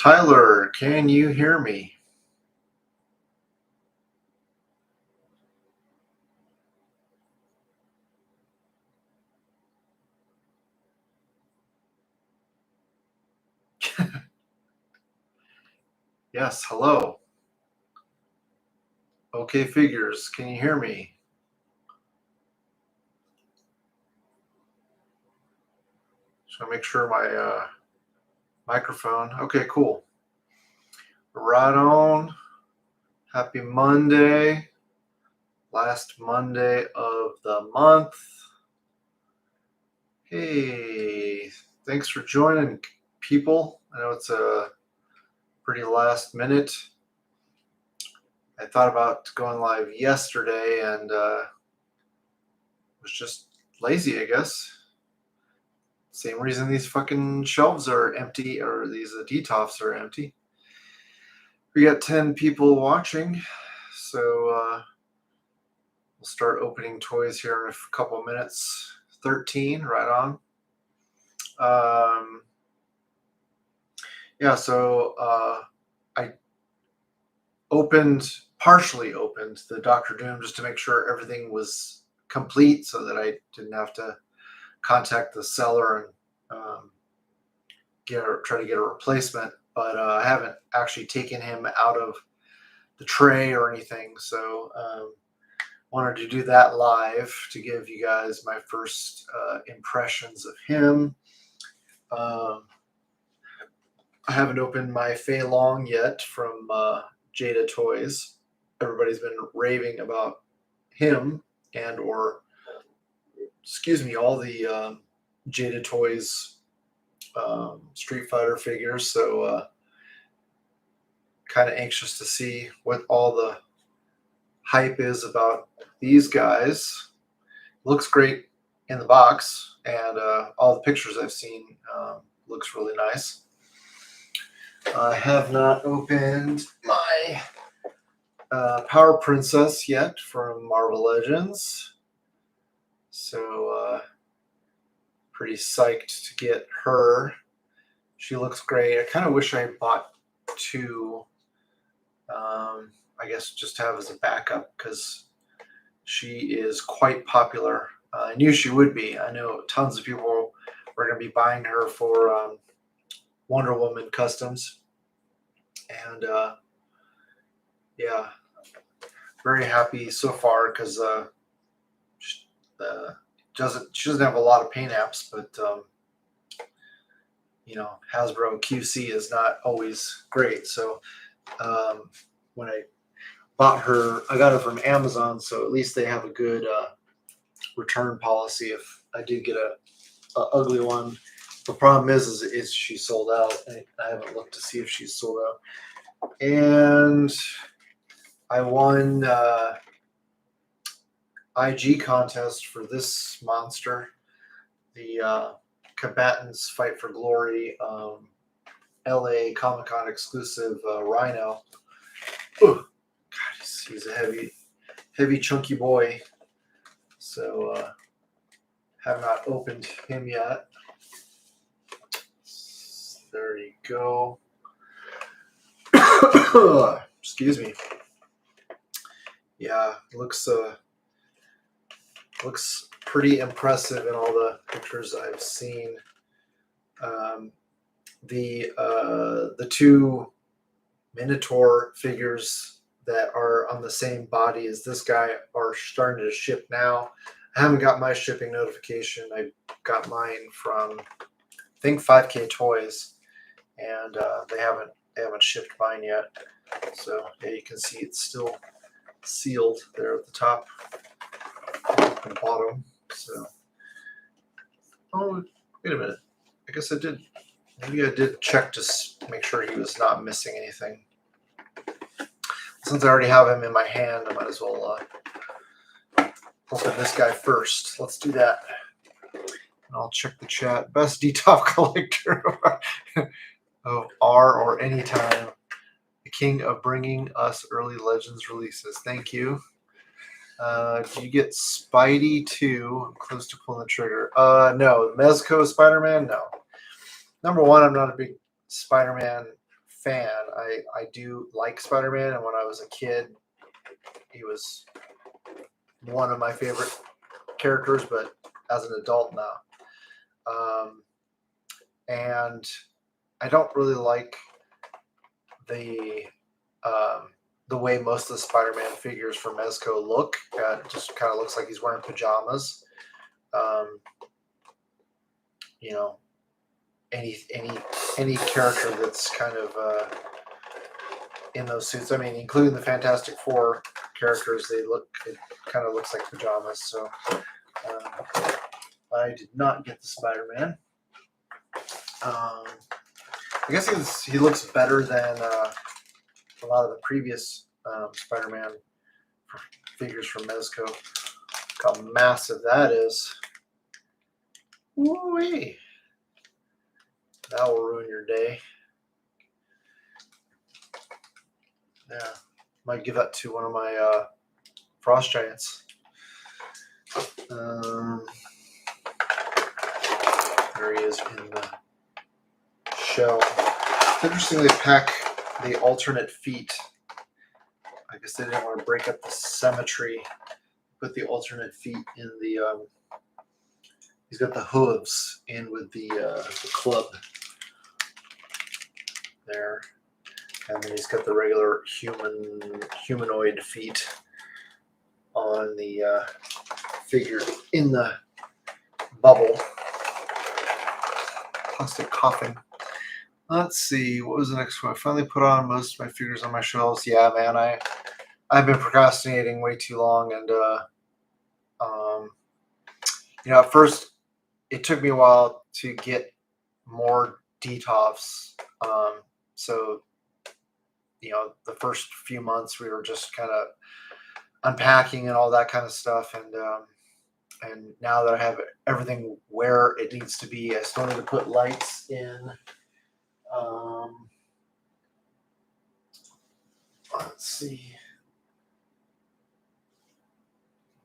Tyler, can you hear me? Yes, hello. Okay, figures, can you hear me? Just want to make sure my microphone. Okay, cool. Right on. Happy Monday. Last Monday of the month. Hey, thanks for joining, people. I know it's a pretty last minute. I thought about going live yesterday and was just lazy, I guess. Same reason these fucking shelves are empty, or these detofs are empty. We got 10 people watching, so we'll start opening toys here in a couple minutes. 13, right on. Yeah, so I partially opened the Doctor Doom just to make sure everything was complete so that I didn't have to contact the seller and try to get a replacement. But I haven't actually taken him out of the tray or anything, so wanted to do that live to give you guys my first impressions of him. I haven't opened my Fei Long yet from Jada Toys. Everybody's been raving about him and or all the Jada Toys Street Fighter figures, so kind of anxious to see what all the hype is about these guys. Looks great in the box, and all the pictures I've seen looks really nice. I have not opened my Power Princess yet from Marvel Legends, so pretty psyched to get her. She looks great. I kind of wish I had bought two, I guess just to have as a backup, because she is quite popular. I knew she would be. I know tons of people were going to be buying her for Wonder Woman customs. And yeah, very happy so far because she doesn't have a lot of paint apps, but Hasbro QC is not always great. So when I bought her, I got her from Amazon, so at least they have a good return policy if I did get a ugly one. The problem is she sold out. I haven't looked to see if she's sold out. And I won IG contest for this monster, the Combatants Fight for Glory LA Comic-Con exclusive Rhino. Ooh, God, he's a heavy, chunky boy. So have not opened him yet. There you go. Excuse me. Yeah, looks pretty impressive in all the pictures I've seen. The two Minotaur figures that are on the same body as this guy are starting to ship now. I haven't got my shipping notification. I got mine from, I think, 5K Toys, and they haven't shipped mine yet. So yeah, you can see it's still sealed there at the top and bottom. So, oh, wait a minute. I guess I did. Maybe I did check to make sure he was not missing anything. Since I already have him in my hand, I might as well open this guy first. Let's do that. And I'll check the chat. Best DTOP collector of R or any time. The king of bringing us early Legends releases. Thank you. Do you get Spidey too? I'm close to pulling the trigger. No. Mezco Spider-Man? No. Number one, I'm not a big Spider-Man fan. I do like Spider-Man, and when I was a kid, he was one of my favorite characters, but as an adult now. And I don't really like the way most of the Spider-Man figures from Mezco look. It just kind of looks like he's wearing pajamas. You know, any character that's kind of in those suits. I mean, including the Fantastic Four characters, it kind of looks like pajamas. So I did not get the Spider-Man. I guess he looks better than a lot of the previous Spider-Man figures from Mezco. Look how massive that is. Woo-wee. That will ruin your day. Yeah, might give that to one of my frost giants. There he is in the shell. It's interesting they pack the alternate feet. I guess they didn't want to break up the symmetry. Put the alternate feet in the. He's got the hooves in with the club there, and then he's got the regular humanoid feet on the figure in the bubble. Plastic coffin. Let's see, what was the next one? I finally put on most of my figures on my shelves. Yeah, man, I've been procrastinating way too long, and at first it took me a while to get more detofs. So the first few months we were just kind of unpacking and all that kind of stuff, and now that I have everything where it needs to be, I still need to put lights in. Let's see.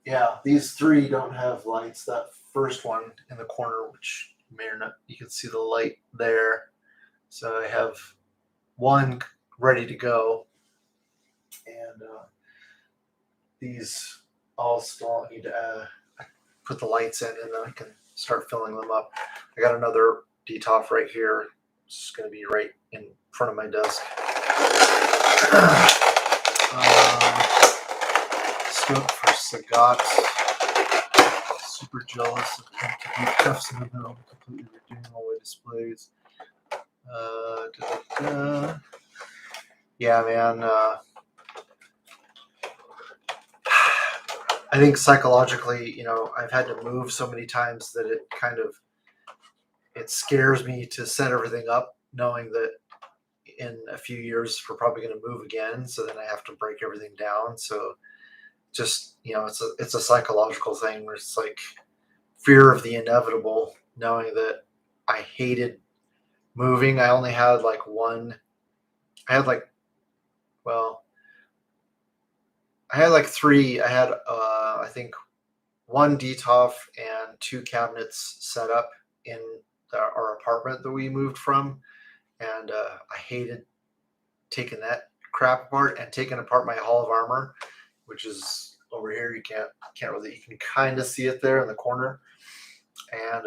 Yeah, these three don't have lights. That first one in the corner, which may or not, you can see the light there. So I have one ready to go, and these all still need to put the lights in, and then I can start filling them up. I got another detof right here. It's going to be right in front of my desk. Stoked for Sagat. Super jealous of him to do cuffs in the middle, completely redoing all the displays. Yeah, man. I think psychologically, I've had to move so many times that it scares me to set everything up, knowing that in a few years we're probably going to move again. So then I have to break everything down. So just, it's a psychological thing where it's like fear of the inevitable, knowing that I hated moving. I only had three. I had, I think, one detof and two cabinets set up in our apartment that we moved from. And I hated taking that crap apart and taking apart my Hall of Armor, which is over here. You can't really, you can kind of see it there in the corner. And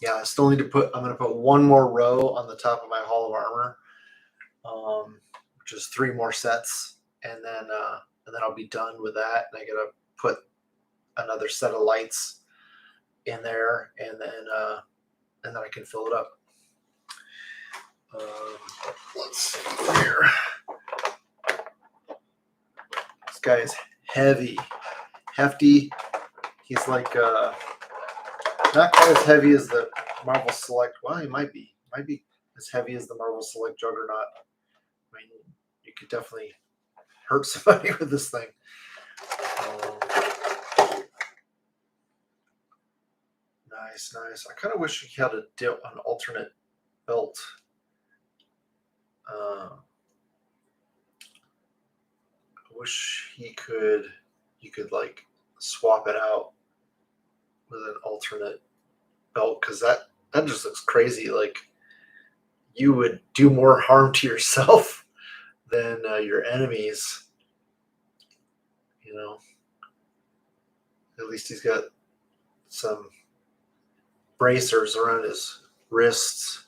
yeah, I still need to I'm going to put one more row on the top of my Hall of Armor, which is 3 more sets. And then I'll be done with that. And I got to put another set of lights in there, and then I can fill it up. Let's see here. This guy is hefty. He's like not quite as heavy as the Marvel Select. Well, he might be as heavy as the Marvel Select Juggernaut. I mean, you could definitely hurt somebody with this thing. Nice. I kind of wish he had an alternate belt. I wish you could like swap it out with an alternate belt, because that just looks crazy. Like you would do more harm to yourself than your enemies. You know, at least he's got some bracers around his wrists.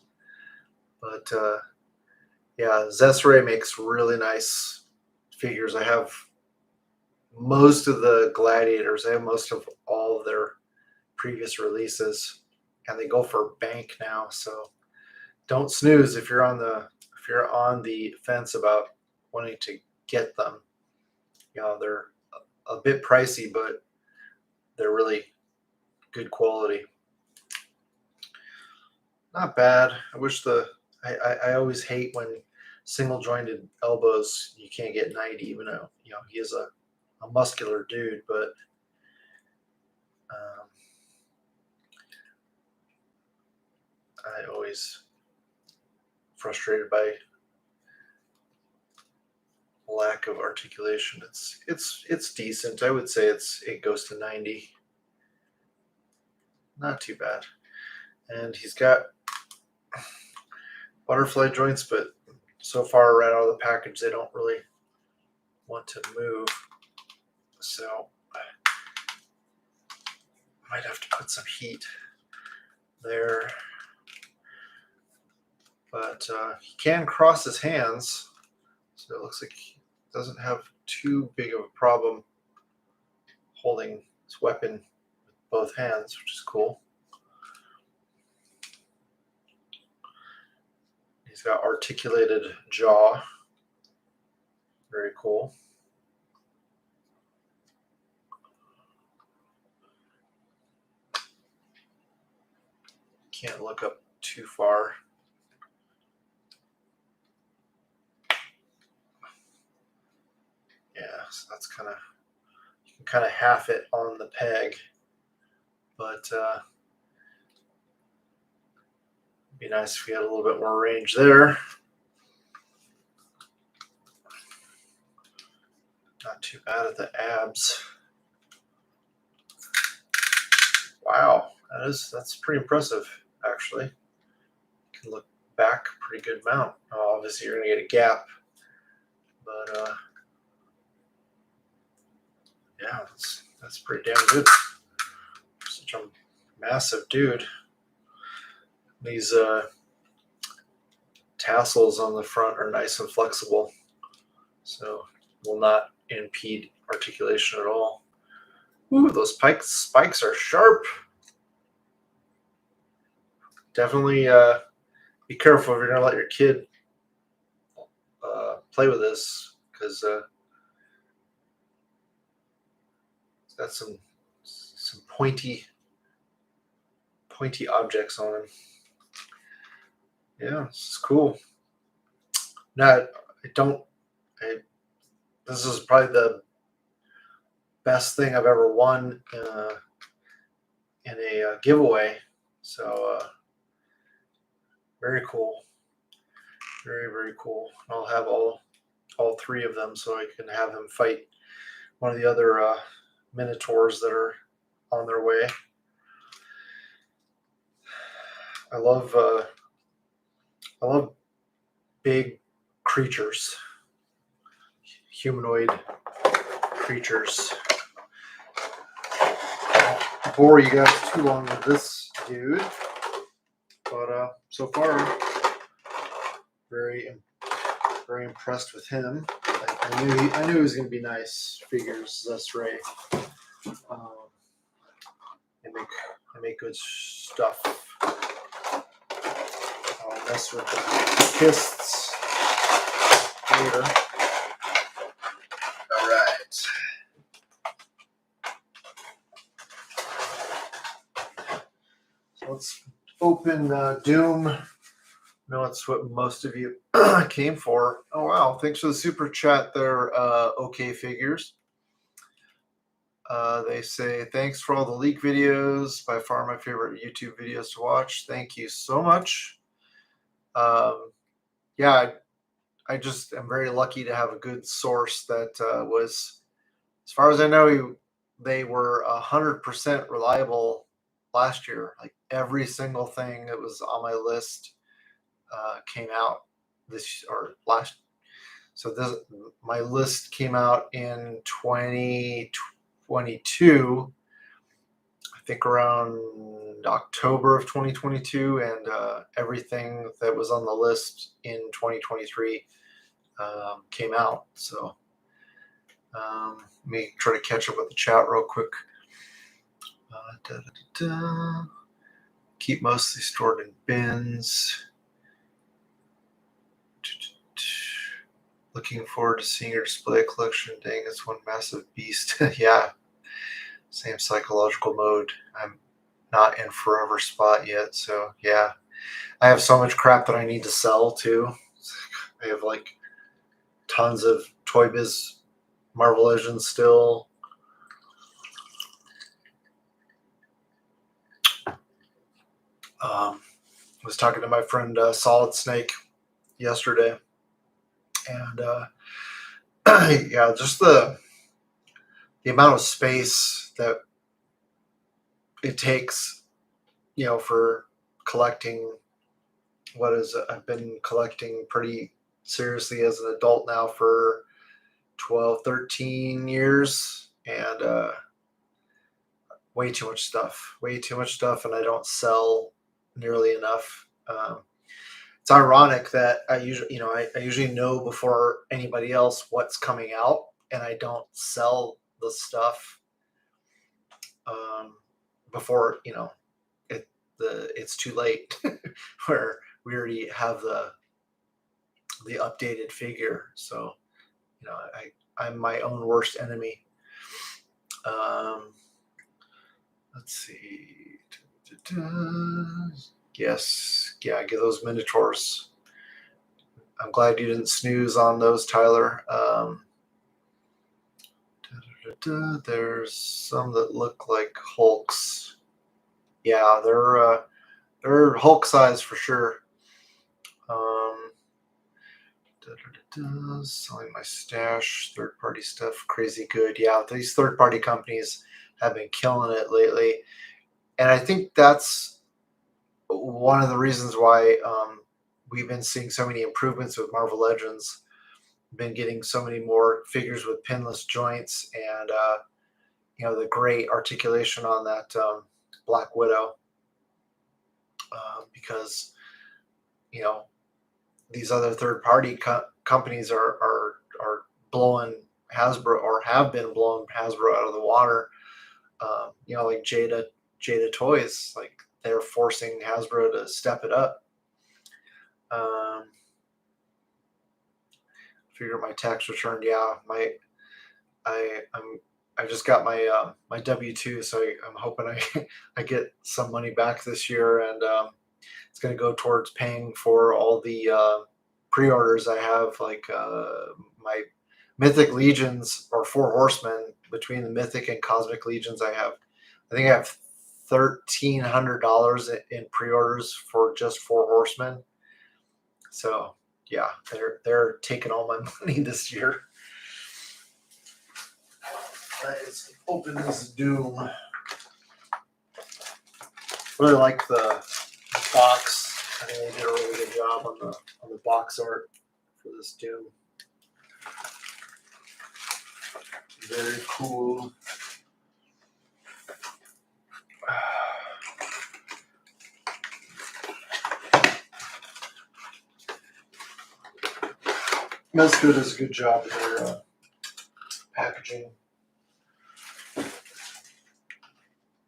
But yeah, Zesray makes really nice figures. I have most of the gladiators. I have most of all of their previous releases, and they go for bank now. So don't snooze if you're on the fence about wanting to get them. You know, they're a bit pricey, but they're really good quality. Not bad. I wish I always hate when single jointed elbows you can't get 90, even though he is a muscular dude, but I always frustrated by lack of articulation. It's decent. I would say it goes to 90. Not too bad. And he's got butterfly joints, but so far right out of the package they don't really want to move. So I might have to put some heat there. But he can cross his hands, so it looks like he doesn't have too big of a problem holding his weapon with both hands, which is cool. He's got articulated jaw. Very cool. Can't look up too far. Yeah, so that's you can kind of half it on the peg, but it'd be nice if we had a little bit more range there. Not too bad at the abs. Wow, that's pretty impressive, actually. You can look back a pretty good amount. Obviously, you're going to get a gap, but yeah, that's pretty damn good. Such a massive dude. These tassels on the front are nice and flexible, so will not impede articulation at all. Ooh, those spikes are sharp. Definitely be careful if you're going to let your kid play with this, because it's got some pointy objects on him. Yeah, this is cool. Now, this is probably the best thing I've ever won in a giveaway. So very cool. Very, very cool. I'll have all three of them, so I can have him fight one of the other minotaurs that are on their way. I love big creatures, humanoid creatures. I won't bore you guys too long with this dude, but so far, very impressed with him. I knew he was going to be nice figures. That's right. They make good stuff. I'll mess with the fists later. All right. So let's open Doom. I know it's what most of you came for. Oh wow! Thanks for the super chat there, OK Figures. They say, thanks for all the leak videos. By far my favorite YouTube videos to watch. Thank you so much. Yeah, I just am very lucky to have a good source that was, as far as I know, they were 100% reliable last year. Like every single thing that was on my list came out this or last. So this my list came out in 2022. I think around October of 2022, and everything that was on the list in 2023 came out. So let me try to catch up with the chat real quick. Da, da, da. Keep mostly stored in bins. Looking forward to seeing your display collection. Dang, it's one massive beast. Yeah, same psychological mode. I'm not in forever spot yet, so yeah. I have so much crap that I need to sell too. I have like tons of Toy Biz Marvel Legends still. I was talking to my friend Solid Snake yesterday, and yeah, just the amount of space that it takes, for collecting. I've been collecting pretty seriously as an adult now for 12, 13 years, and way too much stuff, and I don't sell nearly enough. It's ironic that I usually know before anybody else what's coming out, and I don't sell the stuff before it's too late, where we already have the updated figure. So I'm my own worst enemy. Let's see. Yes, yeah, get those Minotaurs. I'm glad you didn't snooze on those, Tyler. There's some that look like Hulks. Yeah, they're Hulk size for sure. Selling my stash, third-party stuff, crazy good. Yeah, these third-party companies have been killing it lately, and I think that's one of the reasons why we've been seeing so many improvements with Marvel Legends. Been getting so many more figures with pinless joints, and the great articulation on that Black Widow, because these other third-party companies are blowing Hasbro, or have been blowing Hasbro out of the water. Like Jada Toys, like they're forcing Hasbro to step it up. Figure my tax return. Yeah, I just got my my W-2, so I'm hoping I get some money back this year, and it's going to go towards paying for all the pre-orders I have, like my Mythic Legions or Four Horsemen. Between the Mythic and Cosmic Legions, I think I have $1,300 in pre-orders for just Four Horsemen. So yeah, they're taking all my money this year. Let's open this Doom. Really like the box. I think they did a really good job on the box art for this Doom. Very cool. Mezco does a good job of their packaging.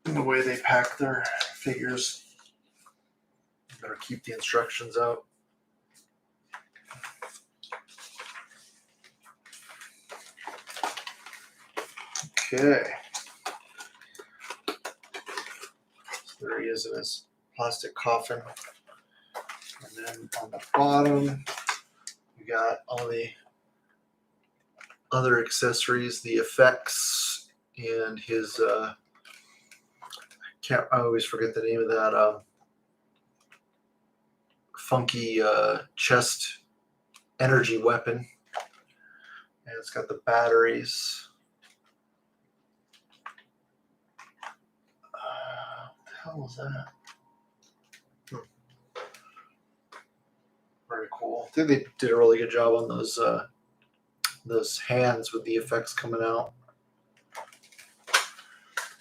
And the way they pack their figures. Better keep the instructions out. Okay. So there he is in his plastic coffin. And then on the bottom, we got all the other accessories, the effects, and his I always forget the name of that funky chest energy weapon. And it's got the batteries. What the hell was that? cool. I think they did a really good job on those hands with the effects coming out.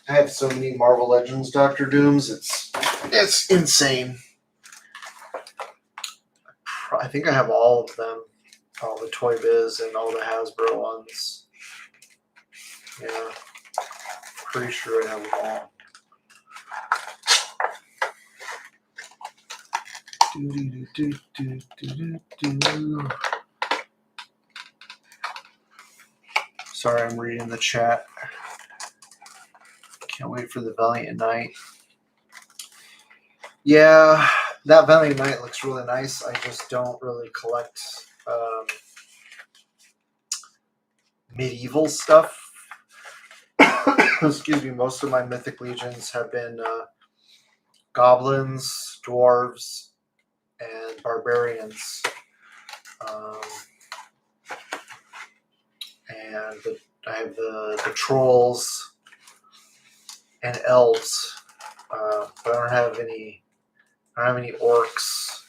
I have so many Marvel Legends Doctor Dooms. It's insane. I think I have all of them, all the Toy Biz and all the Hasbro ones. Yeah, pretty sure I have them all. Sorry, I'm reading the chat. Can't wait for the Valiant Knight. Yeah, that Valiant Knight looks really nice. I just don't really collect medieval stuff. Excuse me. Most of my Mythic Legions have been goblins, dwarves, and barbarians. And I have the trolls and elves, but I don't have any orcs,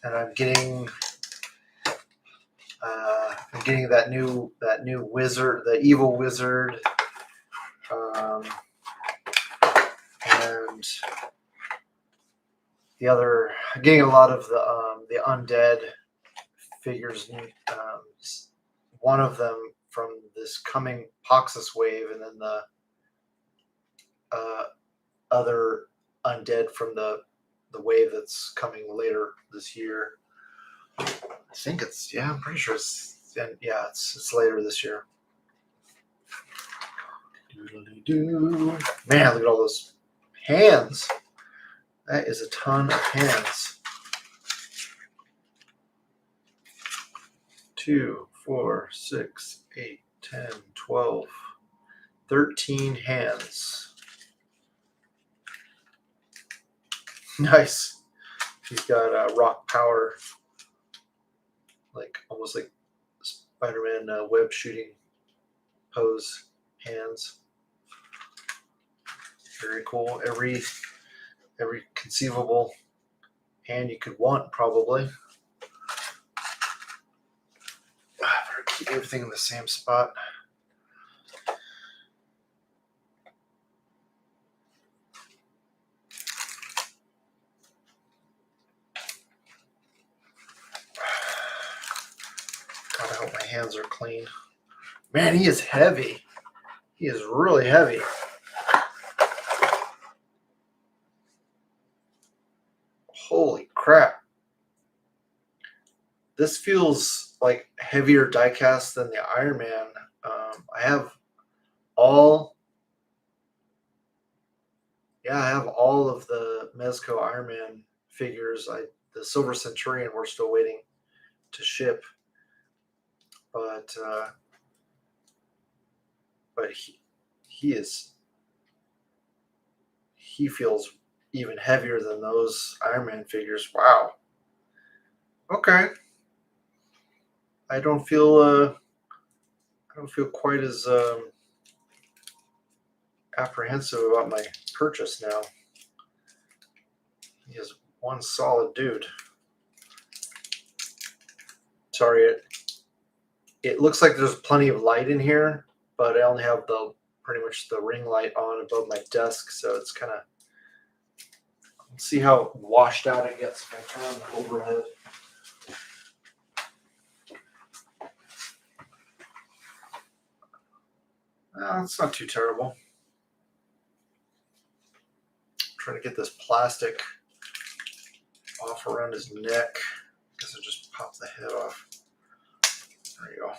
and I'm getting that new wizard, the evil wizard, and I'm getting a lot of the undead figures. One of them from this coming Poxus wave, and then the other undead from the wave that's coming later this year. I think I'm pretty sure it's later this year. Man, look at all those hands. That is a ton of hands. 2, 4, 6, 8, 10, 12, 13 hands. Nice. He's got rock power, almost like Spider-Man web shooting pose hands. Very cool. Every conceivable hand you could want, probably. I better keep everything in the same spot. God, I hope my hands are clean. Man, he is heavy. He is really heavy. Holy crap. This feels like heavier diecast than the Iron Man. I have all of the Mezco Iron Man figures. The Silver Centurion we're still waiting to ship. But he feels even heavier than those Iron Man figures. Wow. Okay. I don't feel quite as apprehensive about my purchase now. He is one solid dude. Sorry, it looks like there's plenty of light in here, but I only have pretty much the ring light on above my desk, so it's kind of, let's see how washed out it gets if I turn the overhead. It's not too terrible. I'm trying to get this plastic off around his neck. I guess I just popped the head off. There you go.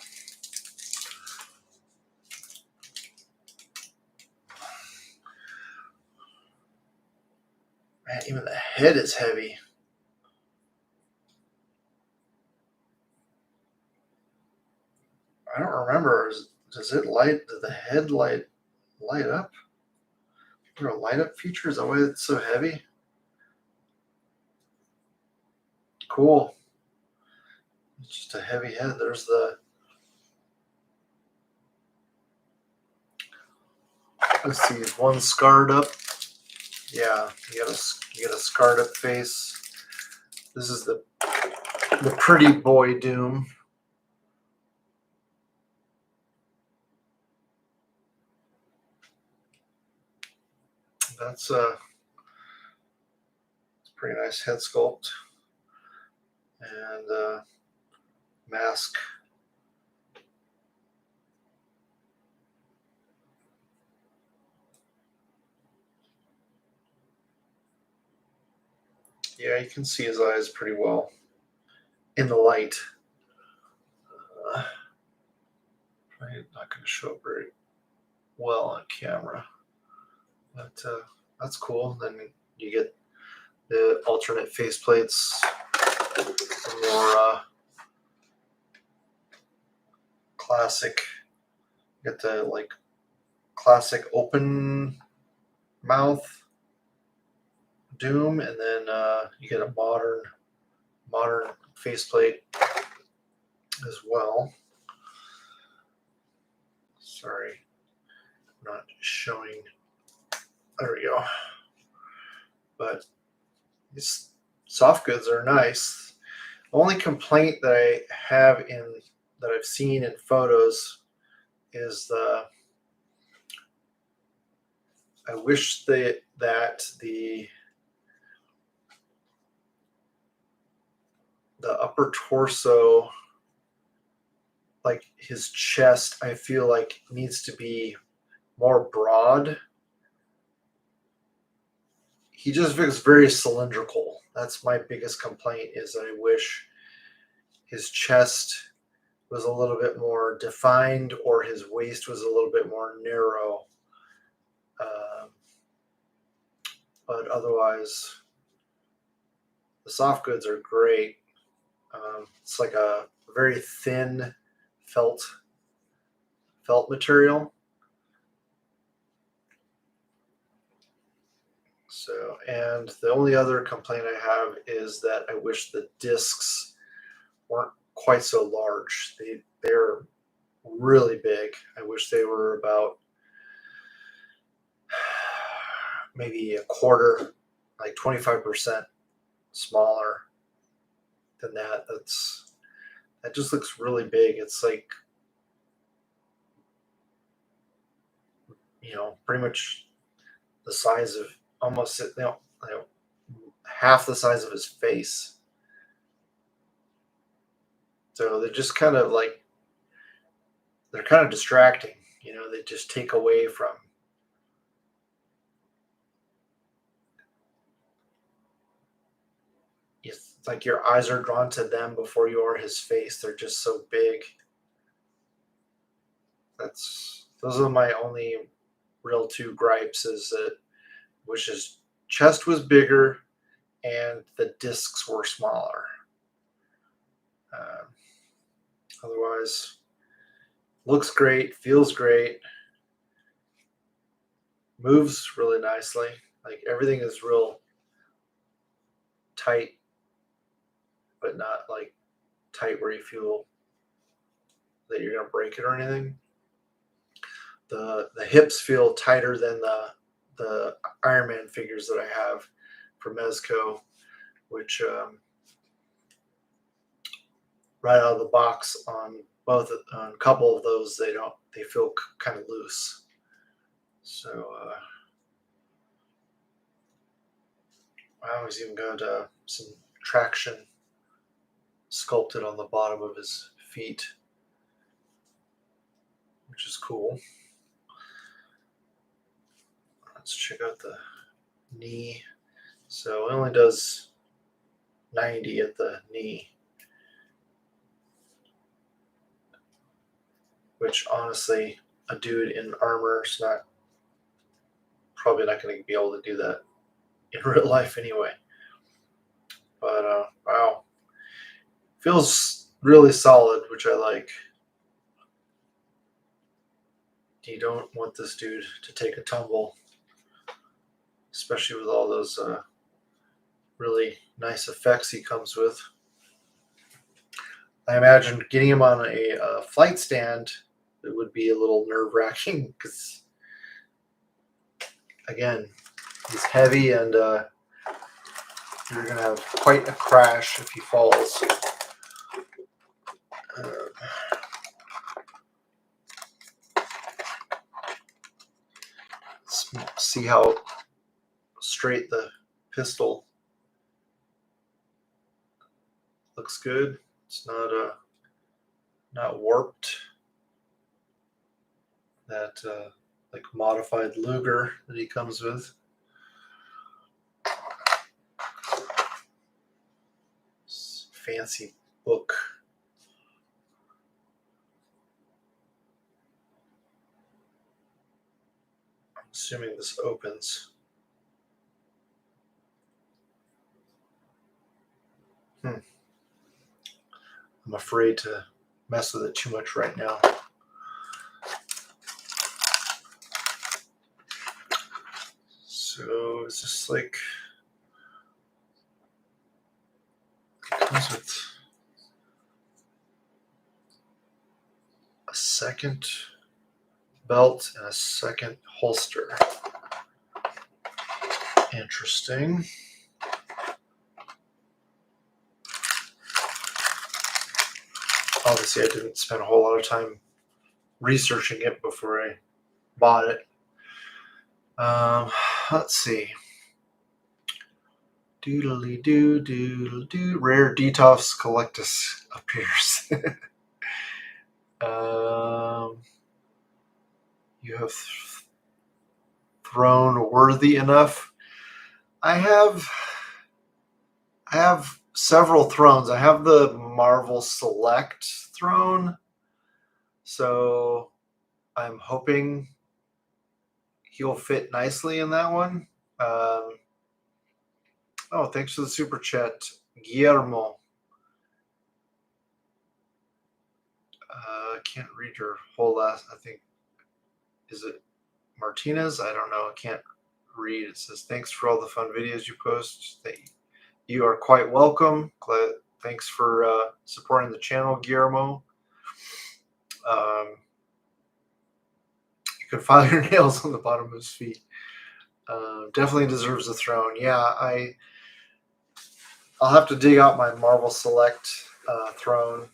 Man, even the head is heavy. I don't remember. Does the head light up? Is there a light up feature? Is that why it's so heavy? Cool. It's just a heavy head. There's let's see, is one scarred up? Yeah, you got a scarred up face. This is the pretty boy Doom. That's it's a pretty nice head sculpt and mask. Yeah, you can see his eyes pretty well in the light. Probably not going to show up very well on camera, but that's cool. Then you get the alternate faceplates, more classic. You get the like classic open mouth Doom, and then you get a modern faceplate as well. Sorry, not showing. There we go. But these soft goods are nice. The only complaint that I have that I've seen in photos is I wish that the upper torso, like his chest, I feel like needs to be more broad. He just looks very cylindrical. That's my biggest complaint, is that I wish his chest was a little bit more defined, or his waist was a little bit more narrow. But otherwise, the soft goods are great. It's like a very thin felt material. So, and the only other complaint I have is that I wish the discs weren't quite so large. They're really big. I wish they were about maybe a quarter, like 25% smaller than that. That just looks really big. It's like, pretty much the size of almost, half the size of his face. So they're just kind of like, they're kind of distracting. They just take away from. It's like your eyes are drawn to them before you are his face. They're just so big. Those are my only real two gripes, is that I wish his chest was bigger and the discs were smaller. Otherwise, looks great, feels great, moves really nicely. Like, everything is real tight, but not like tight where you feel that you're gonna break it or anything. The hips feel tighter than the Iron Man figures that I have for Mezco, which right out of the box on a couple of those, they feel kind of loose. So I always even got some traction sculpted on the bottom of his feet, which is cool. Let's check out the knee. So it only does 90 at the knee, which honestly, a dude in armor is probably not going to be able to do that in real life anyway. But wow, feels really solid, which I like. You don't want this dude to take a tumble, especially with all those really nice effects he comes with. I imagine getting him on a flight stand, it would be a little nerve-wracking, because, again, he's heavy, and You're going to have quite a crash if he falls. Let's see how straight the pistol looks. Good. It's not warped. That like modified Luger that he comes with. Fancy book. I'm assuming this opens. I'm afraid to mess with it too much right now. So it's just like it comes with a second belt and a second holster. Interesting. Obviously, I didn't spend a whole lot of time researching it before I bought it. Let's see. Doodly doo, doodle doo. Rare Detox Collectus appears. You have throne worthy enough. I have several thrones. I have the Marvel Select throne, so I'm hoping he'll fit nicely in that one. Oh, thanks for the super chat, Guillermo. I can't read your whole last. I think, is it Martinez? I don't know. I can't read. It says, thanks for all the fun videos you post. You are quite welcome. Thanks for supporting the channel, Guillermo. You can file your nails on the bottom of his feet. Definitely deserves a throne. Yeah, I'll have to dig out my Marvel Select throne.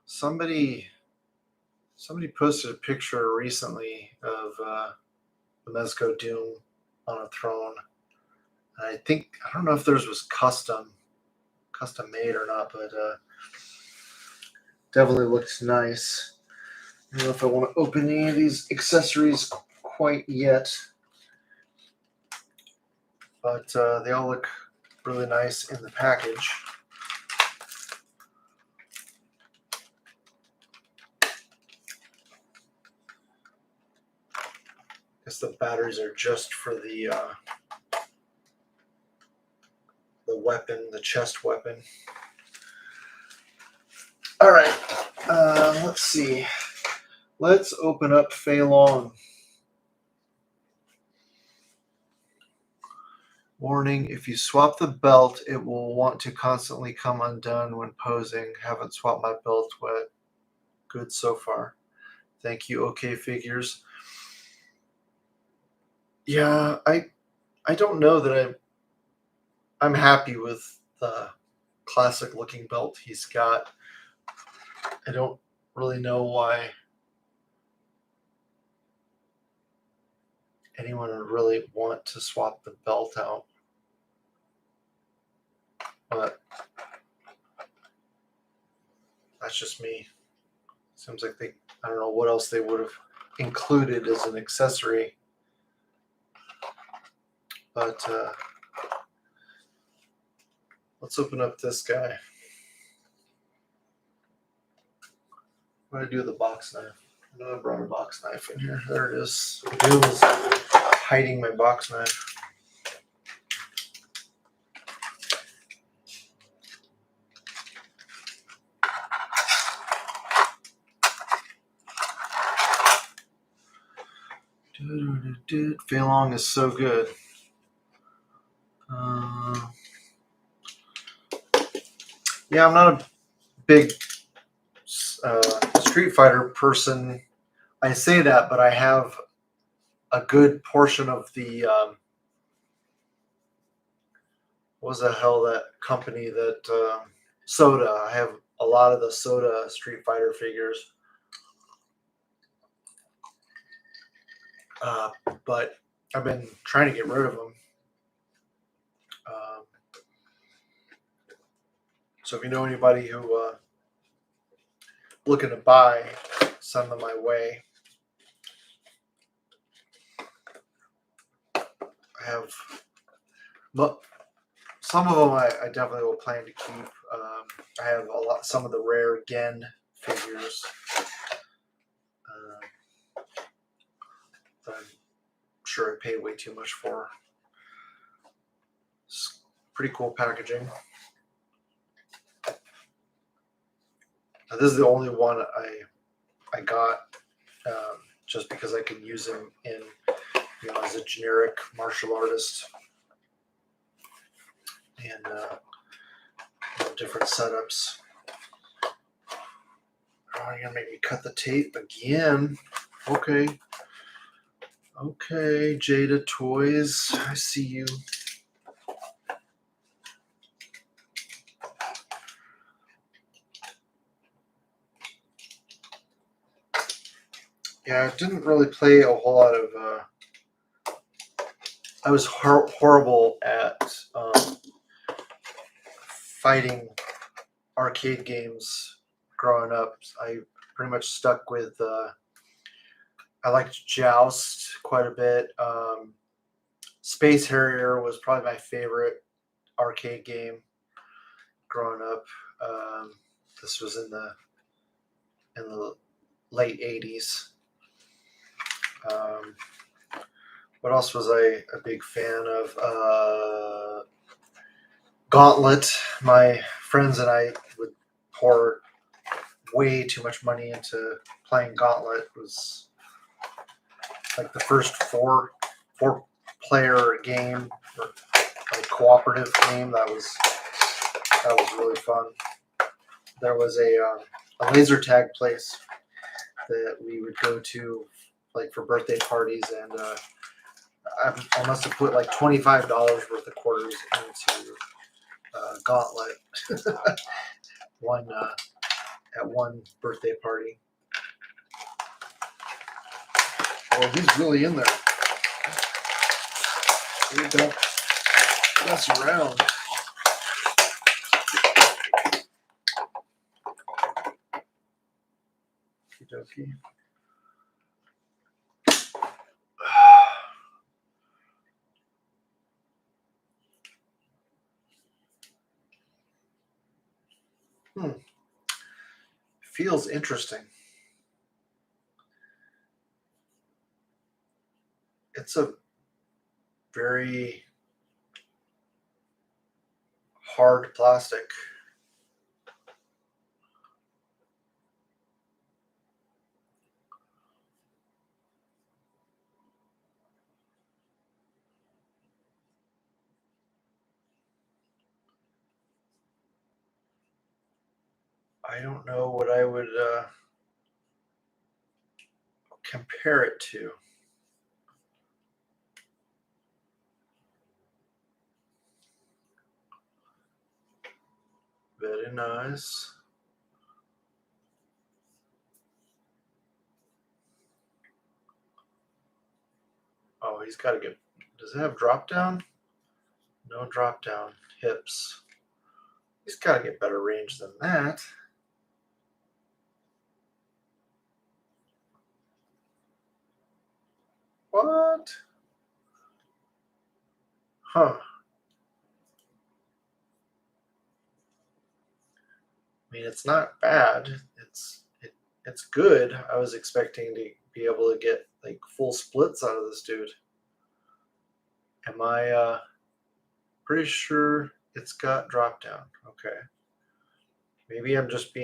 Somebody posted a picture recently of the Mezco Doom on a throne. I don't know if theirs was custom made or not, but definitely looks nice. I don't know if I want to open any of these accessories quite yet, but they all look really nice in the package. I guess the batteries are just for the weapon, the chest weapon. All right, let's see. Let's open up Fei Long. Warning, if you swap the belt, it will want to constantly come undone when posing. Haven't swapped my belt yet. Good so far. Thank you, OK Figures. Yeah, I don't know that I'm happy with the classic looking belt he's got. I don't really know why anyone would really want to swap the belt out. But that's just me. Seems like I don't know what else they would have included as an accessory. But let's open up this guy. What do I do with the box knife? I know I brought a box knife in here. There it is. I was hiding my box knife. Fei Long is so good. Yeah, I'm not a big Street Fighter person. I say that, but I have a good portion of the what was the hell that company that Soda? I have a lot of the Soda Street Fighter figures, uh, but I've been trying to get rid of them. Um, so if you know anybody who looking to buy, send them my way. I have some of them. I definitely will plan to keep. I have some of the rare Gen figures that I'm sure I paid way too much for. It's pretty cool packaging. Now, this is the only one I got just because I could use him in, as a generic martial artist and different setups. Oh, you're gonna make me cut the tape again? Okay, Jada Toys, I see you. Yeah, I didn't really play a whole lot of. I was horrible at fighting arcade games growing up. I pretty much stuck with. I liked Joust quite a bit. Space Harrier was probably my favorite arcade game growing up. This was in the late '80s. What else was I a big fan of? Gauntlet. My friends and I would pour way too much money into playing Gauntlet. It was like the first four player game, or like cooperative game. That was really fun. There was a laser tag place that we would go to, like for birthday parties, and I must have put like $25 worth of quarters into Gauntlet at one birthday party. Well, he's really in there. We don't mess around. Okie dokie. Feels interesting. It's a very hard plastic. I don't know what I would compare it to. Very nice. Oh, he's got to get. Does it have drop down? No drop down. Hips. He's got to get better range than that. What? Huh. I mean, it's not bad. It's good. I was expecting to be able to get like full splits out of this dude. Am I pretty sure it's got drop down? Okay. Maybe I'm just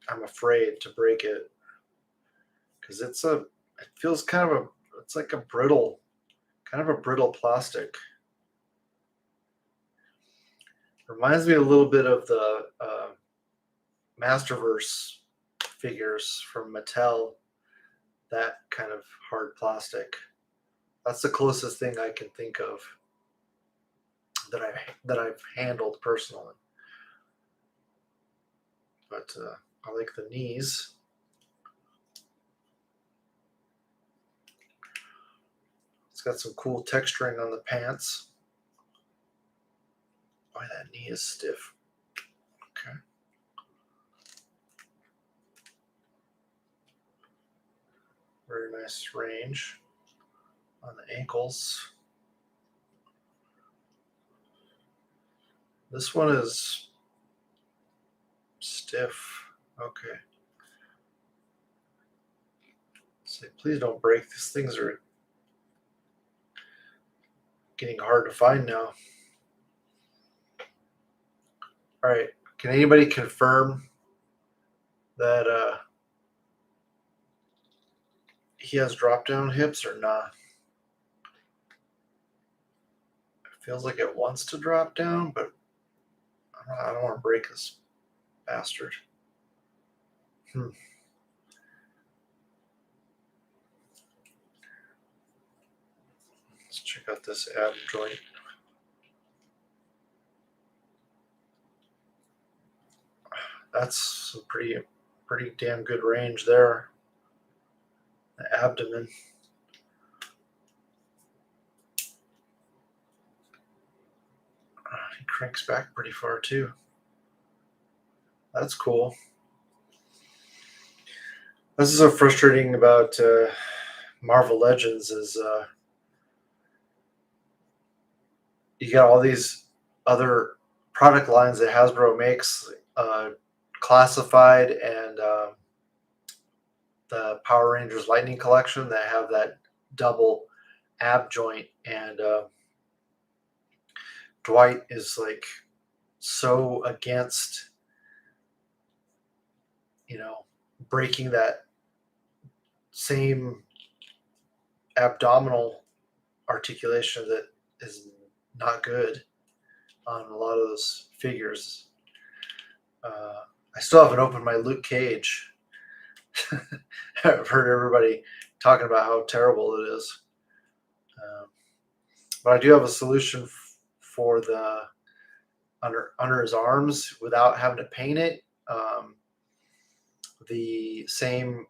I'm afraid to break it because it feels it's like a brittle, kind of a brittle plastic. Reminds me a little bit of the Masterverse figures from Mattel. That kind of hard plastic. That's the closest thing I can think of. that I've handled personally. But I like the knees. It's got some cool texturing on the pants. Boy, that knee is stiff. Okay. Very nice range on the ankles. This one is stiff. Okay. Say, please don't break. These things are getting hard to find now. All right. Can anybody confirm that he has drop down hips or not? It feels like it wants to drop down, but I don't want to break this bastard. Let's check out this ab joint. That's a pretty damn good range there. The abdomen. He cranks back pretty far too. That's cool. This is so frustrating about Marvel Legends is you got all these other product lines that Hasbro makes, Classified and the Power Rangers Lightning Collection that have that double ab joint, and Dwight is like so against, breaking that same abdominal articulation that is not good on a lot of those figures. I still haven't opened my Luke Cage. I've heard everybody talking about how terrible it is. But I do have a solution for the under his arms without having to paint it. The same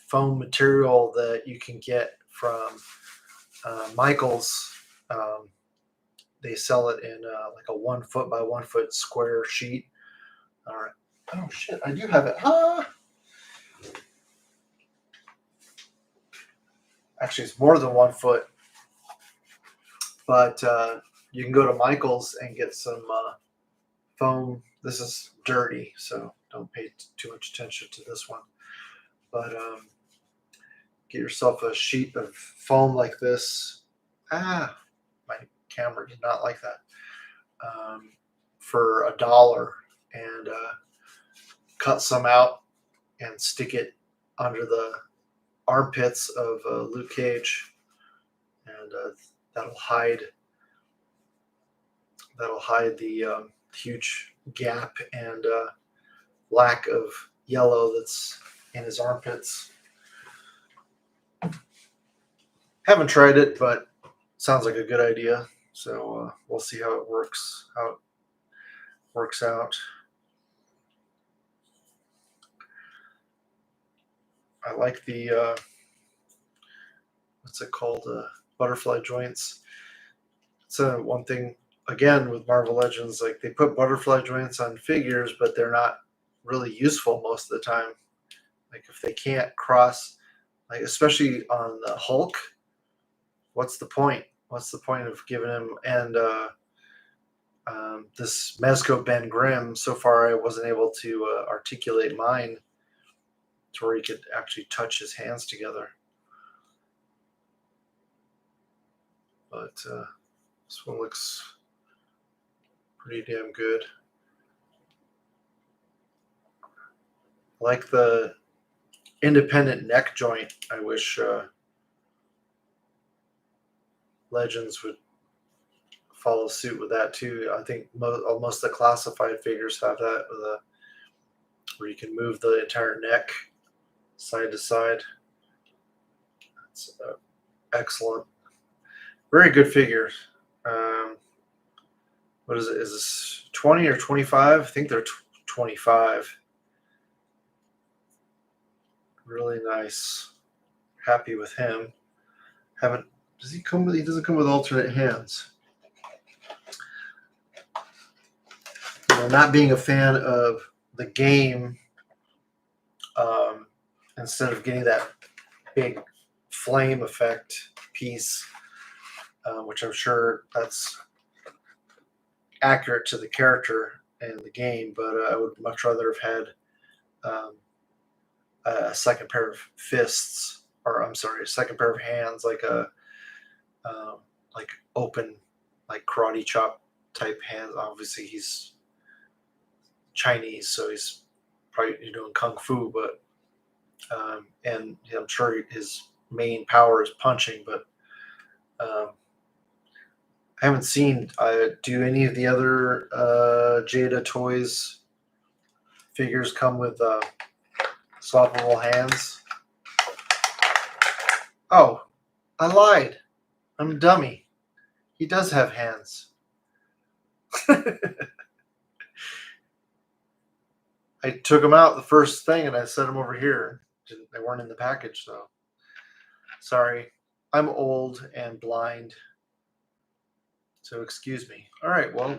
foam material that you can get from Michaels. They sell it in like a 1 foot by 1 foot square sheet. All right. Oh shit! I do have it. Actually, it's more than 1 foot. But you can go to Michaels and get some foam. This is dirty, so don't pay too much attention to this one. But get yourself a sheet of foam like this. My camera did not like that. For $1, and cut some out and stick it under the armpits of Luke Cage, and that'll hide the huge gap and lack of yellow that's in his armpits. Haven't tried it, but sounds like a good idea. So we'll see how it works out. I like the what's it called? Butterfly joints. It's one thing again with Marvel Legends. Like, they put butterfly joints on figures, but they're not really useful most of the time. Like, if they can't cross, like especially on the Hulk, what's the point? What's the point of giving him? And this Mezco Ben Grimm, so far I wasn't able to articulate mine to where he could actually touch his hands together. But this one looks pretty damn good. I like the independent neck joint. I wish Legends would follow suit with that too. I think most of the Classified figures have that, where you can move the entire neck side to side. That's excellent. Very good figure. What is it? Is this 20 or 25? I think they're 25. Really nice. Happy with him. Does he come with? He doesn't come with alternate hands. Not being a fan of the game, instead of getting that big flame effect piece, which I'm sure that's accurate to the character and the game, but I would much rather have had a second pair of fists, or I'm sorry, a second pair of hands, like a like open, like karate chop type hands. Obviously, he's Chinese, so he's probably doing kung fu, but and I'm sure his main power is punching, but I haven't seen. Do any of the other Jada Toys figures come with swappable hands? Oh, I lied. I'm a dummy. He does have hands. I took them out the first thing and I set them over here. They weren't in the package, so sorry. I'm old and blind, so excuse me. All right, well,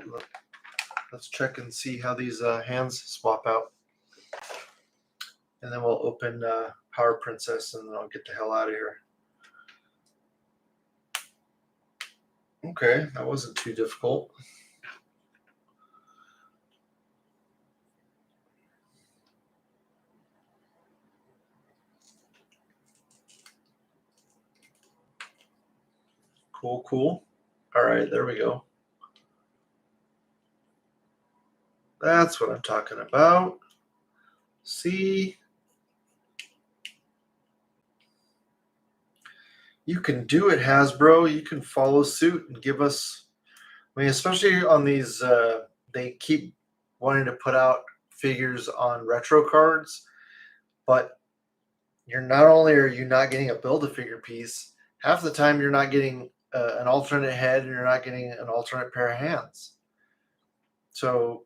let's check and see how these hands swap out. And then we'll open Power Princess and then I'll get the hell out of here. Okay, that wasn't too difficult. Cool, cool. All right, there we go. That's what I'm talking about. See? You can do it, Hasbro. You can follow suit and give us, I mean, especially on these, they keep wanting to put out figures on retro cards, but not only are you not getting a Build-A-Figure piece, half the time you're not getting an alternate head and you're not getting an alternate pair of hands. So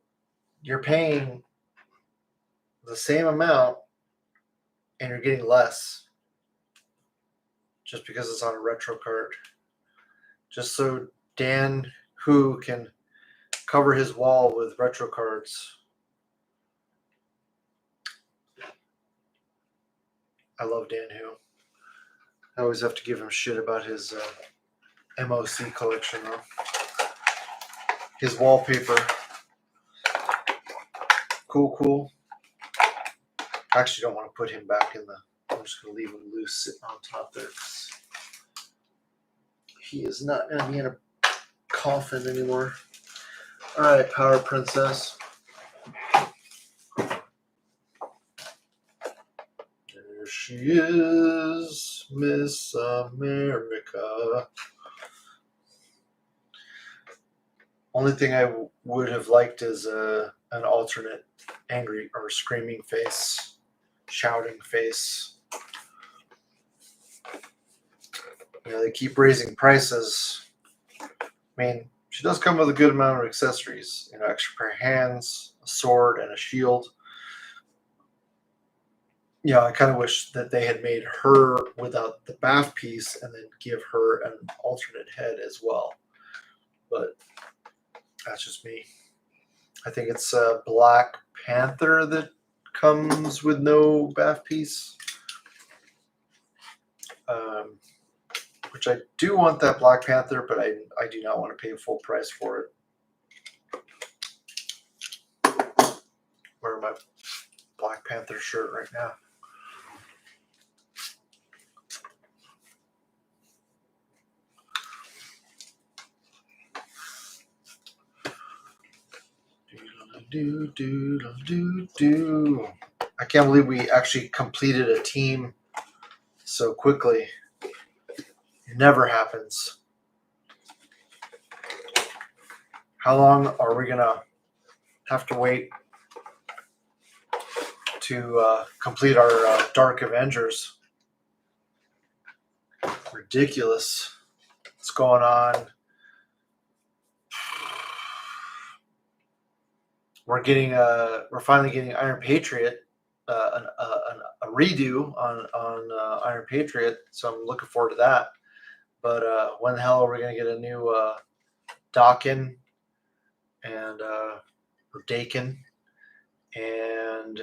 you're paying the same amount and you're getting less just because it's on a retro card. Just so Dan Who can cover his wall with retro cards. I love Dan Who. I always have to give him shit about his MOC collection, though. His wallpaper. Cool, cool. I actually don't want to put him back in the... I'm just going to leave him loose sitting on top there. He is not going to be in a coffin anymore. All right, Power Princess. There she is, Miss America. Only thing I would have liked is an alternate angry or screaming face, shouting face. You know, they keep raising prices. I mean, she does come with a good amount of accessories. You know, extra pair of hands, a sword, and a shield. Yeah, I kind of wish that they had made her without the bath piece and then give her an alternate head as well. But that's just me. I think it's Black Panther that comes with no bath piece. Which I do want that Black Panther, but I do not want to pay full price for it. Wearing my Black Panther shirt right now. I can't believe we actually completed a team so quickly. It never happens. How long are we gonna have to wait to complete our Dark Avengers? Ridiculous. What's going on? we're finally getting Iron Patriot, a redo on Iron Patriot, so I'm looking forward to that. But when the hell are we gonna get a new Dakin and or Dakin, and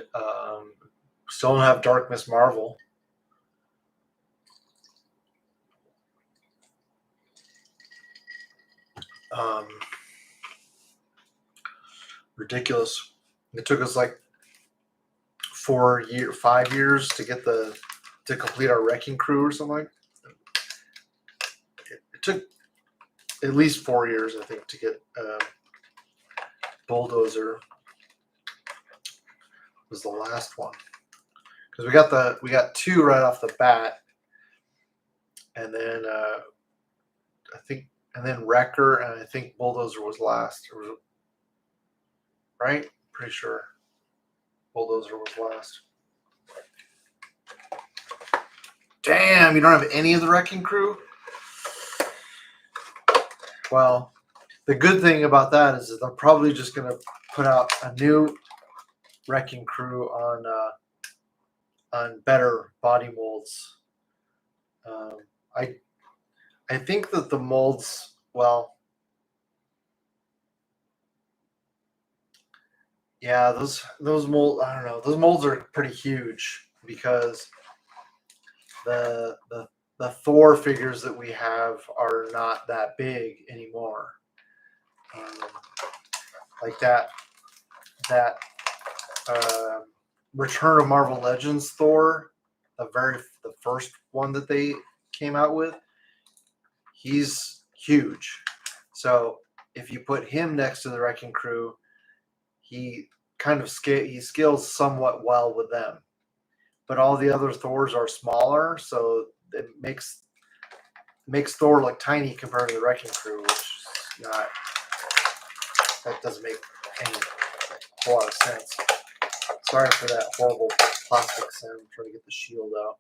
still don't have Dark Miss Marvel. Ridiculous. It took us like 5 years to get to complete our Wrecking Crew or something like. It took at least 4 years, I think, to get Bulldozer. Was the last one, because we got 2 right off the bat, and then I think, and then Wrecker, and I think Bulldozer was last, right? Pretty sure Bulldozer was last. Damn, you don't have any of the Wrecking Crew? Well, the good thing about that is that they're probably just going to put out a new Wrecking Crew on better body molds. I think that the molds, well, yeah, those molds, I don't know, those molds are pretty huge, because the Thor figures that we have are not that big anymore. Like that Return of Marvel Legends Thor, the first one that they came out with, he's huge. So if you put him next to the Wrecking Crew, he kind of he scales somewhat well with them. But all the other Thors are smaller, so it makes Thor look tiny compared to the Wrecking Crew, which is not, that doesn't make any whole lot of sense. Sorry for that horrible plastic sound. I'm trying to get the shield out.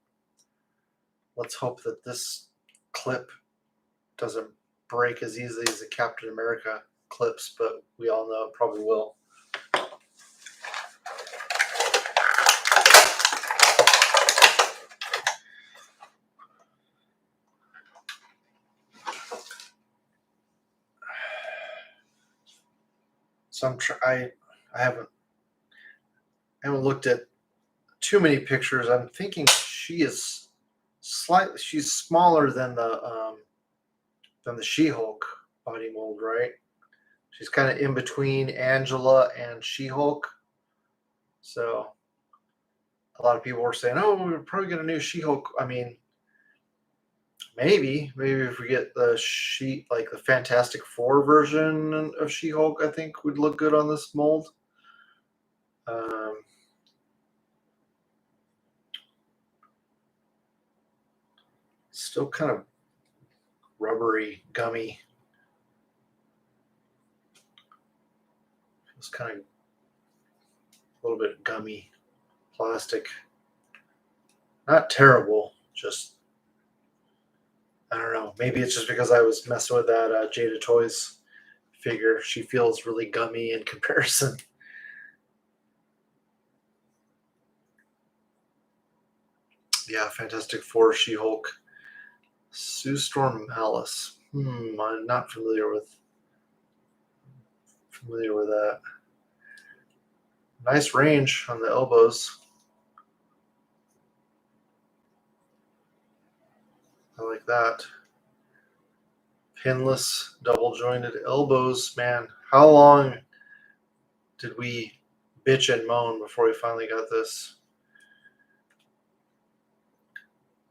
Let's hope that this clip doesn't break as easily as the Captain America clips, but we all know it probably will. So I haven't looked at too many pictures. I'm thinking she's smaller than the She-Hulk body mold, right? She's kind of in between Angela and She-Hulk. So a lot of people were saying, "Oh, we're probably get a new She-Hulk." I mean, maybe if we get the like the Fantastic Four version of She-Hulk, I think would look good on this mold. Still kind of rubbery, gummy. Feels kind of a little bit gummy plastic. Not terrible, just, I don't know. Maybe it's just because I was messing with that Jada Toys figure. She feels really gummy in comparison. Yeah, Fantastic Four, She-Hulk. Sue Storm Malice. I'm not familiar with that. Nice range on the elbows. I like that. Pinless, double jointed elbows. Man, how long did we bitch and moan before we finally got this?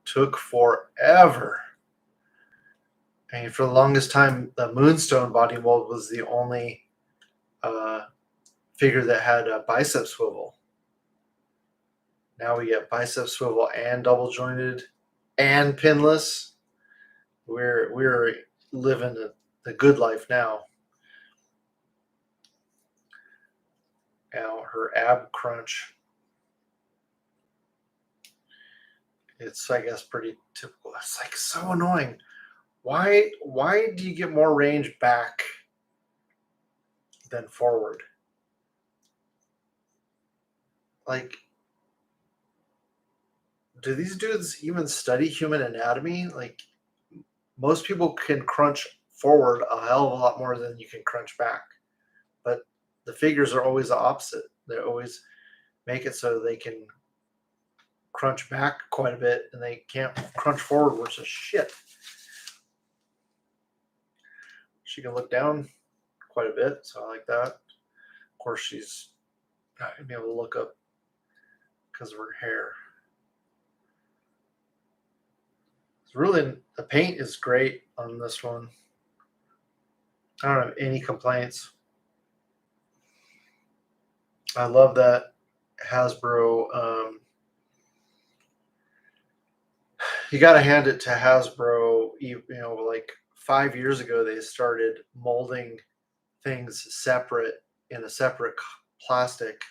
Took forever. And for the longest time, the Moonstone body mold was the only figure that had a bicep swivel. Now we get bicep swivel and double jointed and pinless. We're living the good life now. Now her ab crunch. It's, I guess, pretty typical. It's like so annoying. Why do you get more range back than forward? Like, do these dudes even study human anatomy? Like, most people can crunch forward a hell of a lot more than you can crunch back. But the figures are always the opposite. They always make it so they can crunch back quite a bit and they can't crunch forward, which is shit. She can look down quite a bit, so I like that. Of course, she's not gonna be able to look up because of her hair. It's really, the paint is great on this one. I don't have any complaints. I love that Hasbro. You got to hand it to Hasbro. You know, like 5 years ago, they started molding things separate in a separate plastic.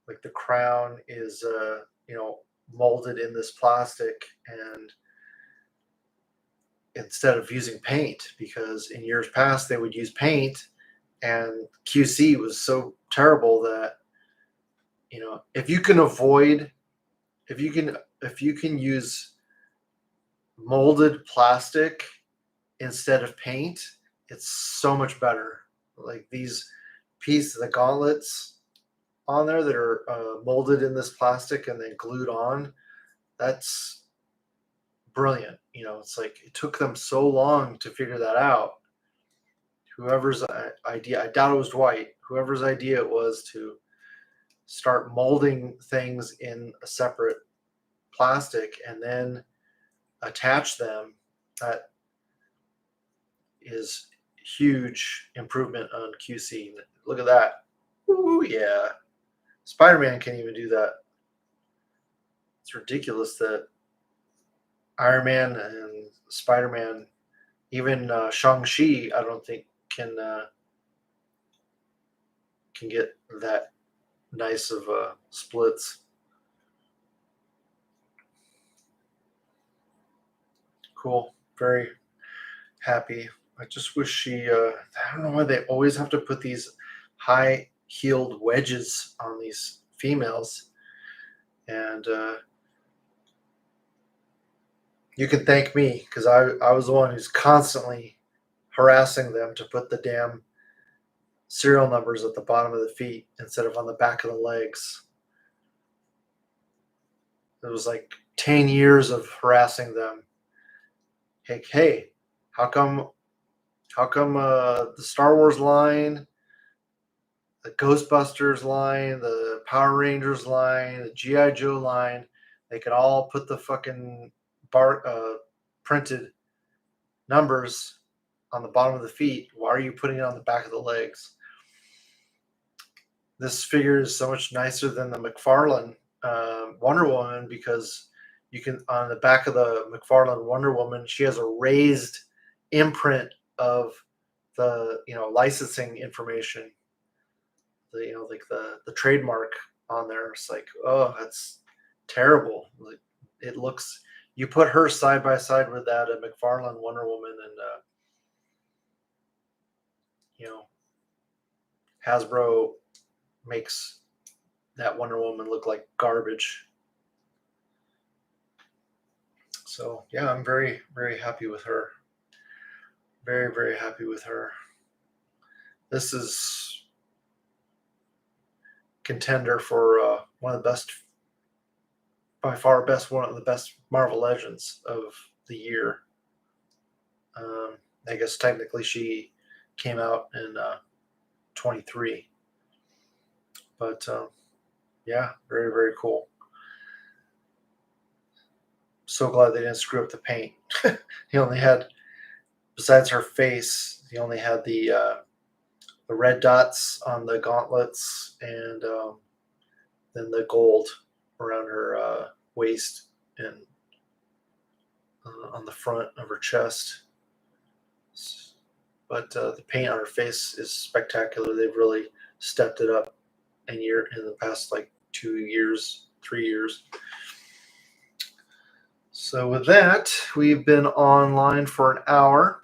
Like the crown is, molded in this plastic, and instead of using paint, because in years past they would use paint, and QC was so terrible that if you can avoid, if you can use molded plastic instead of paint, it's so much better. Like these pieces, the gauntlets on there that are molded in this plastic and then glued on, that's brilliant. It's like it took them so long to figure that out. Whoever's idea, I doubt it was Dwight, whoever's idea it was to start molding things in a separate plastic and then attach them, that is huge improvement on QC. Look at that. Ooh, yeah. Spider-Man can't even do that. It's ridiculous that Iron Man and Spider-Man, even Shang-Chi, I don't think can get that nice of splits. Cool. Very happy. I just wish she, I don't know why they always have to put these high-heeled wedges on these females. And you can thank me, because I was the one who's constantly harassing them to put the damn serial numbers at the bottom of the feet instead of on the back of the legs. It was like 10 years of harassing them. Hey, how come the Star Wars line, the Ghostbusters line, the Power Rangers line, the G.I. Joe line, they could all put the fucking printed numbers on the bottom of the feet? Why are you putting it on the back of the legs? This figure is so much nicer than the McFarlane Wonder Woman, because you can, on the back of the McFarlane Wonder Woman, she has a raised imprint of the licensing information, like the trademark on there. It's like, oh, that's terrible. Like, it looks, you put her side by side with that McFarlane Wonder Woman, and Hasbro makes that Wonder Woman look like garbage. So yeah, I'm very, very happy with her. Very, very happy with her. This is contender for one of the best, by far best, one of the best Marvel Legends of the year. I guess technically she came out in 23, but yeah, very, very cool. So glad they didn't screw up the paint. He only had, besides her face, he only had the red dots on the gauntlets, and then the gold around her waist and on the front of her chest. But the paint on her face is spectacular. They've really stepped it up in the past like 2 years, 3 years. So with that, we've been online for an hour.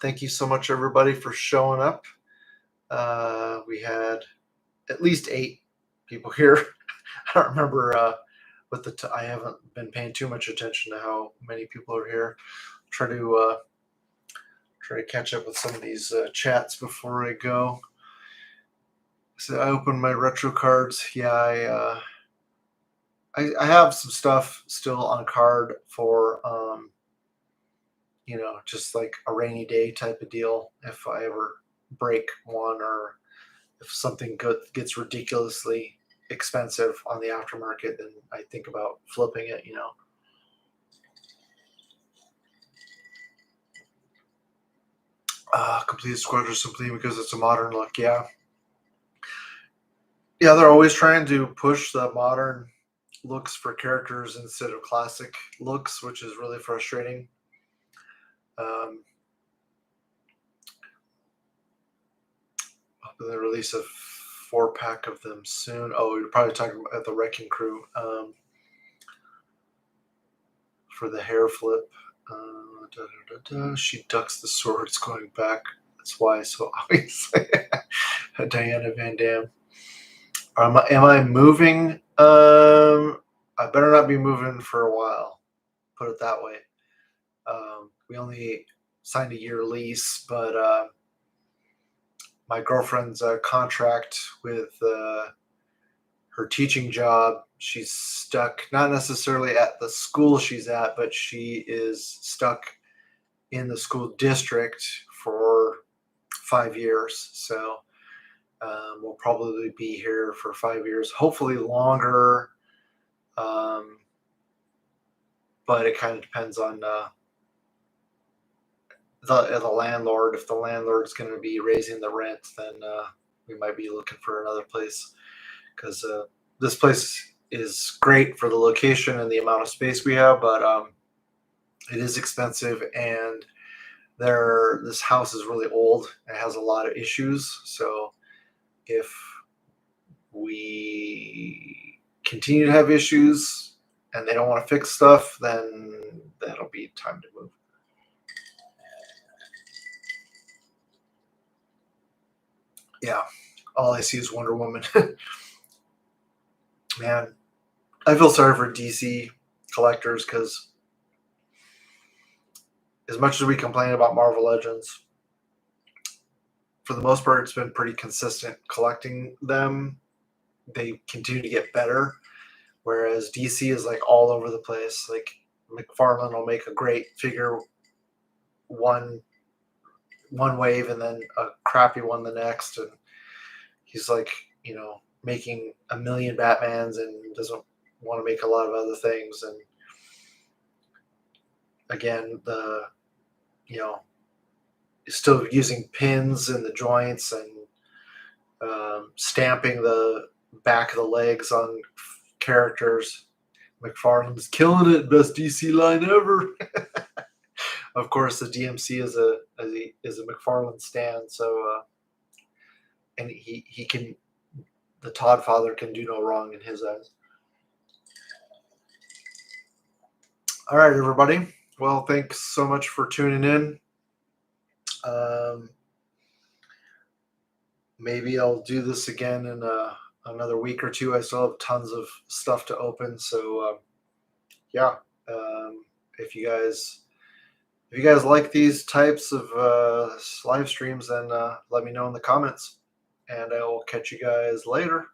Thank you so much, everybody, for showing up. We had at least 8 people here. I don't remember what I haven't been paying too much attention to how many people are here. Try to catch up with some of these chats before I go. So I opened my retro cards. Yeah, I have some stuff still on card for just like a rainy day type of deal. If I ever break one, or if something good gets ridiculously expensive on the aftermarket, then I think about flipping it. Complete Squadron simply because it's a modern look. Yeah, they're always trying to push the modern looks for characters instead of classic looks, which is really frustrating. Hoping they release a 4-pack of them soon. Oh, you're probably talking about the Wrecking Crew for the hair flip. She ducks the swords going back. That's why. So obviously, Diana Van Dam. Am I moving? I better not be moving for a while. Put it that way. We only signed a year lease, but my girlfriend's contract with her teaching job, she's stuck, not necessarily at the school she's at, but she is stuck in the school district for 5 years. So we'll probably be here for 5 years, hopefully longer. But it kind of depends on the landlord. If the landlord's going to be raising the rent, then we might be looking for another place, because this place is great for the location and the amount of space we have, but it is expensive, and this house is really old. It has a lot of issues. So if we continue to have issues and they don't want to fix stuff, then that'll be time to move. Yeah, all I see is Wonder Woman. Man, I feel sorry for DC collectors, because as much as we complain about Marvel Legends, for the most part, it's been pretty consistent collecting them. They continue to get better, whereas DC is like all over the place. Like McFarlane will make a great figure one wave and then a crappy one the next, and he's like, making a million Batmans and doesn't want to make a lot of other things. And again, still using pins in the joints and stamping the back of the legs on characters. McFarlane's killing it. Best DC line ever. Of course, the DMC is a McFarlane stan, so and he can, the Todd father can do no wrong in his eyes. All right, everybody. Well, thanks so much for tuning in. Maybe I'll do this again in another week or two. I still have tons of stuff to open, so yeah. If you guys like these types of live streams, then let me know in the comments, and I will catch you guys later.